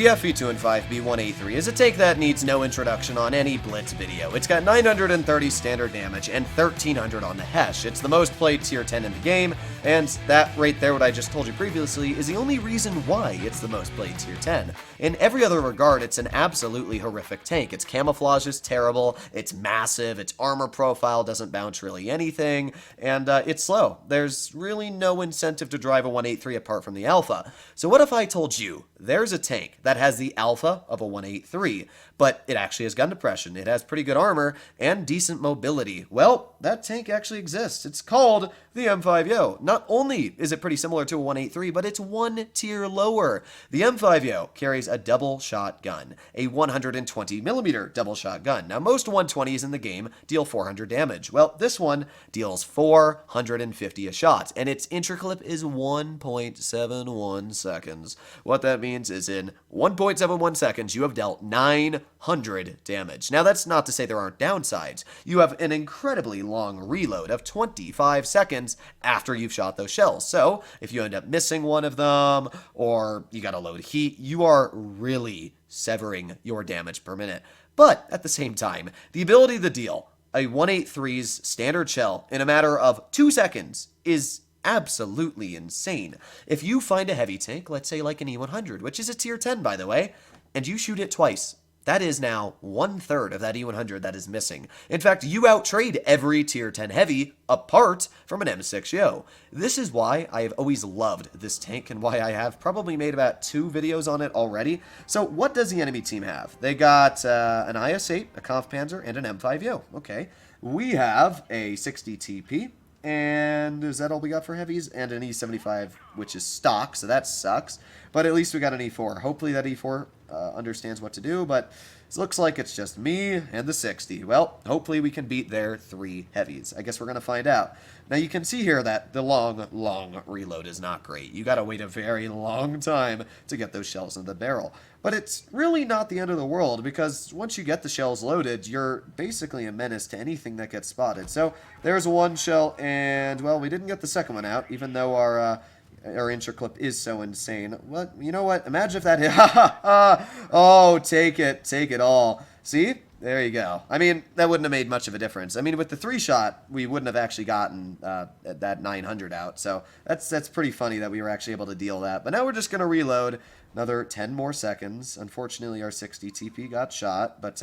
The FE2 B1A3 is a tank that needs no introduction on any Blitz video. It's got 930 standard damage and 1300 on the Hesh. It's the most played tier 10 in the game, and that right there, what I just told you previously, is the only reason why it's the most played tier 10. In every other regard, it's an absolutely horrific tank. Its camouflage is terrible, it's massive, its armor profile doesn't bounce really anything, and it's slow. There's really no incentive to drive a 183 apart from the alpha. So what if I told you there's a tank that has the alpha of a 183, but it actually has gun depression, it has pretty good armor, and decent mobility? Well, that tank actually exists. It's called the M-V-Yoh. Not only is it pretty similar to a 183, but it's one tier lower. The M-V-Yoh carries a double shot gun, a 120mm double shot gun. Now, most 120s in the game deal 400 damage. Well, this one deals 450 a shot, and its intraclip is 1.71 seconds. What that means is in 1.71 seconds, you have dealt 900 damage. Now, that's not to say there aren't downsides. You have an incredibly long reload of 25 seconds after you've shot those shells. So, if you end up missing one of them, or you gotta load heat, you are really severing your damage per minute. But, at the same time, the ability to deal a 183's standard shell in a matter of 2 seconds is absolutely insane. If you find a heavy tank, let's say like an E100, which is a tier 10 by the way, and you shoot it twice, that is now 1/3 of that E100 that is missing. In fact, you outtrade every tier 10 heavy apart from an M-V-Yoh. This is why I have always loved this tank and why I have probably made about 2 videos on it already. So what does the enemy team have? They got an IS-8, a Kampfpanzer, and an M-V-Yoh. Okay. We have a 60 TP. And is that all we got for heavies? And an E75, which is stock, so that sucks. But at least we got an E4. Hopefully that E4 understands what to do, but it looks like it's just me and the 60. Well, hopefully we can beat their 3 heavies. I guess we're going to find out. Now you can see here that the long reload is not great. You got to wait a very long time to get those shells in the barrel. But it's really not the end of the world, because once you get the shells loaded, you're basically a menace to anything that gets spotted. So there's one shell, and well, we didn't get the second one out, even though our intraclip is so insane. What? You know what? Imagine if that hit. Ha ha ha! Oh, take it all. See? There you go. I mean, that wouldn't have made much of a difference. I mean, with the 3-shot, we wouldn't have actually gotten that 900 out. So that's pretty funny that we were actually able to deal that. But now we're just going to reload another 10 more seconds. Unfortunately, our 60 TP got shot. But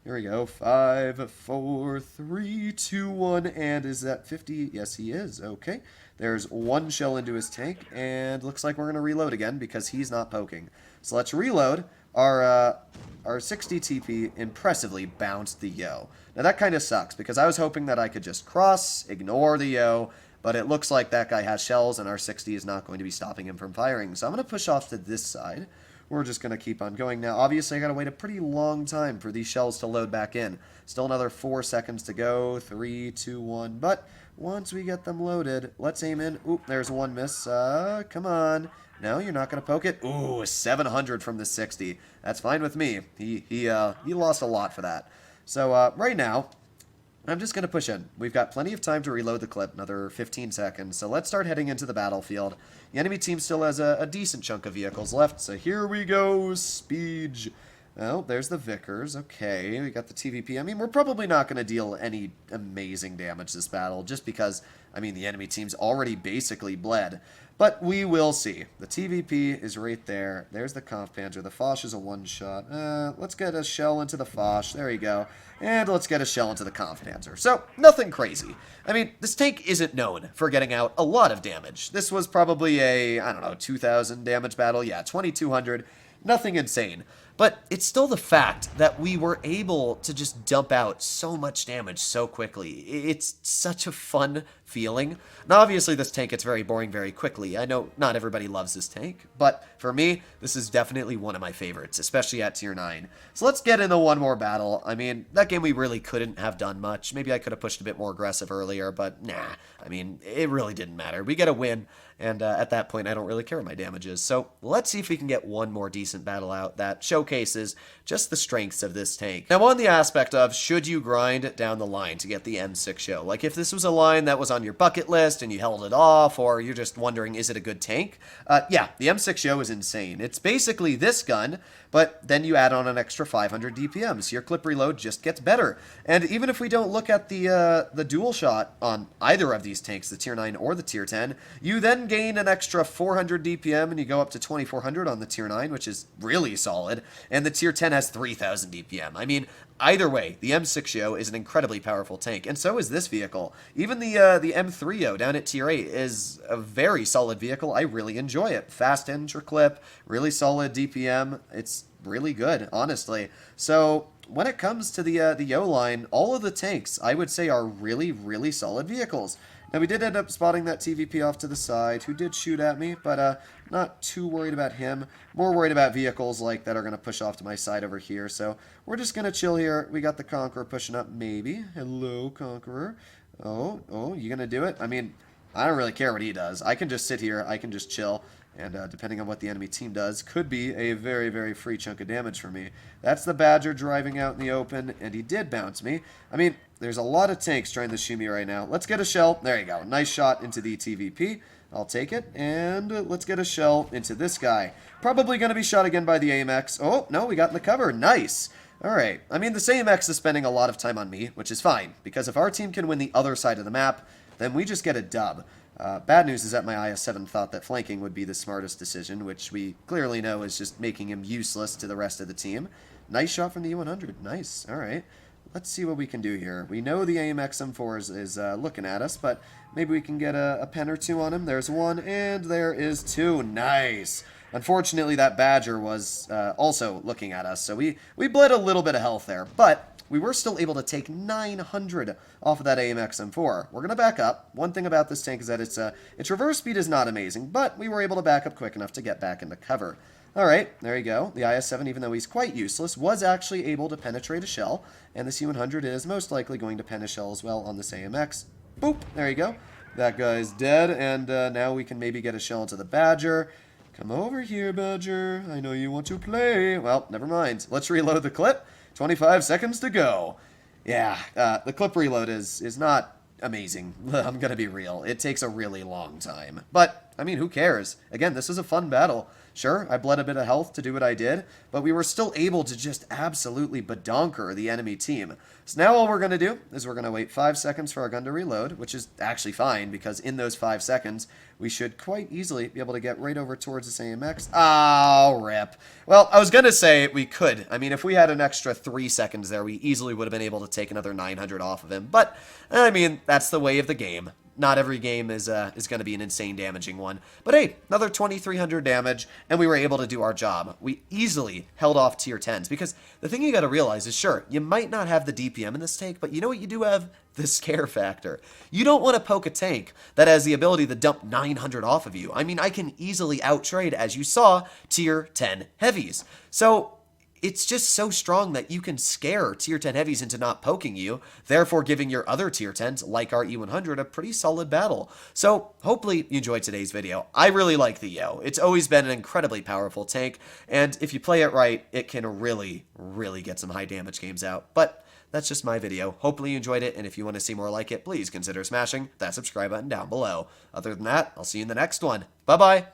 here we go. 5, 4, 3, 2, 1. And is that 50? Yes, he is. Okay. There's one shell into his tank. And looks like we're going to reload again because he's not poking. So let's reload. Our 60 TP impressively bounced the Yoh. Now that kind of sucks, because I was hoping that I could just cross, ignore the Yoh, but it looks like that guy has shells and our 60 is not going to be stopping him from firing. So I'm going to push off to this side. We're just going to keep on going. Now, obviously, I got to wait a pretty long time for these shells to load back in. Still another 4 seconds to go. 3, 2, 1. But once we get them loaded, let's aim in. Oop, there's one miss. Come on. No, you're not going to poke it. Ooh, 700 from the 60. That's fine with me. He lost a lot for that. So right now, I'm just going to push in. We've got plenty of time to reload the clip, another 15 seconds. So let's start heading into the battlefield. The enemy team still has a decent chunk of vehicles left. So here we go, Speed. Oh, there's the Vickers. Okay, we got the TVP. I mean, we're probably not going to deal any amazing damage this battle, just because, I mean, the enemy team's already basically bled. But we will see. The TVP is right there. There's the Kampfpanzer. The Foch is a one-shot. Let's get a shell into the Foch. There you go. And let's get a shell into the Kampfpanzer. So, nothing crazy. I mean, this tank isn't known for getting out a lot of damage. This was probably a, I don't know, 2,000 damage battle. Yeah, 2,200. Nothing insane. But it's still the fact that we were able to just dump out so much damage so quickly. It's such a fun feeling. Now, obviously, this tank gets very boring very quickly. I know not everybody loves this tank, but for me, this is definitely one of my favorites, especially at tier 9. So let's get into one more battle. I mean, that game we really couldn't have done much. Maybe I could have pushed a bit more aggressive earlier, but nah. I mean, it really didn't matter. We get a win, and at that point, I don't really care what my damage is. So let's see if we can get one more decent battle out that showcases just the strengths of this tank. Now, on the aspect of should you grind down the line to get the M-V-Yoh, like if this was a line that was on your bucket list and you held it off, or you're just wondering, is it a good tank? Yeah, the M-V-Yoh is insane. It's basically this gun, but then you add on an extra 500 DPM, so your clip reload just gets better. And even if we don't look at the dual shot on either of these tanks, the tier 9 or the tier 10, you then gain an extra 400 DPM and you go up to 2400 on the tier 9, which is really solid, and the tier 10 has 3000 DPM. I mean, either way, the M-V-Yoh is an incredibly powerful tank, and so is this vehicle. Even the M-V-Yoh down at tier 8 is a very solid vehicle. I really enjoy it. Fast intra clip, really solid DPM. It's really good, honestly. So when it comes to the Yoh line, all of the tanks, I would say, are really, really solid vehicles. Now, we did end up spotting that TVP off to the side, who did shoot at me, but not too worried about him. More worried about vehicles like that are going to push off to my side over here, so we're just going to chill here. We got the Conqueror pushing up, maybe. Hello, Conqueror. Oh, you going to do it? I mean, I don't really care what he does. I can just sit here, I can just chill, and depending on what the enemy team does, could be a very, very free chunk of damage for me. That's the Badger driving out in the open, and he did bounce me. I mean, there's a lot of tanks trying to shoot me right now. Let's get a shell. There you go. Nice shot into the TVP. I'll take it, and let's get a shell into this guy. Probably going to be shot again by the AMX. Oh, no, we got in the cover. Nice. All right. I mean, this AMX is spending a lot of time on me, which is fine, because if our team can win the other side of the map, then we just get a dub. Bad news is that my IS-7 thought that flanking would be the smartest decision, which we clearly know is just making him useless to the rest of the team. Nice shot from the E100. Nice. All right. Let's see what we can do here. We know the AMX M4 is looking at us, but maybe we can get a pen or two on him. There's one, and there is two. Nice. Unfortunately, that Badger was also looking at us, so we bled a little bit of health there, but we were still able to take 900 off of that AMX M4. We're going to back up. One thing about this tank is that its reverse speed is not amazing, but we were able to back up quick enough to get back into cover. All right, there you go. The IS-7, even though he's quite useless, was actually able to penetrate a shell, and the C-100 is most likely going to pen a shell as well on this AMX. Boop, there you go. That guy's dead, and now we can maybe get a shell into the Badger. Come over here, Badger. I know you want to play. Well, never mind. Let's reload the clip. 25 seconds to go. Yeah, the clip reload is not amazing. I'm going to be real. It takes a really long time. But, I mean, who cares? Again, this is a fun battle. Sure, I bled a bit of health to do what I did, but we were still able to just absolutely badonker the enemy team. So now all we're going to do is we're going to wait 5 seconds for our gun to reload, which is actually fine, because in those 5 seconds, we should quite easily be able to get right over towards this AMX. Oh, rip. Well, I was going to say we could. I mean, if we had an extra 3 seconds there, we easily would have been able to take another 900 off of him. But, I mean, that's the way of the game. Not every game is going to be an insane damaging one. But hey, another 2,300 damage, and we were able to do our job. We easily held off tier 10s, because the thing you got to realize is, sure, you might not have the DPM in this tank, but you know what you do have? The scare factor. You don't want to poke a tank that has the ability to dump 900 off of you. I mean, I can easily outtrade, as you saw, tier 10 heavies. So it's just so strong that you can scare tier 10 heavies into not poking you, therefore giving your other tier 10s, like our E100, a pretty solid battle. So hopefully you enjoyed today's video. I really like the Yoh. It's always been an incredibly powerful tank, and if you play it right, it can really, really get some high damage games out. But that's just my video. Hopefully you enjoyed it, and if you want to see more like it, please consider smashing that subscribe button down below. Other than that, I'll see you in the next one. Bye-bye!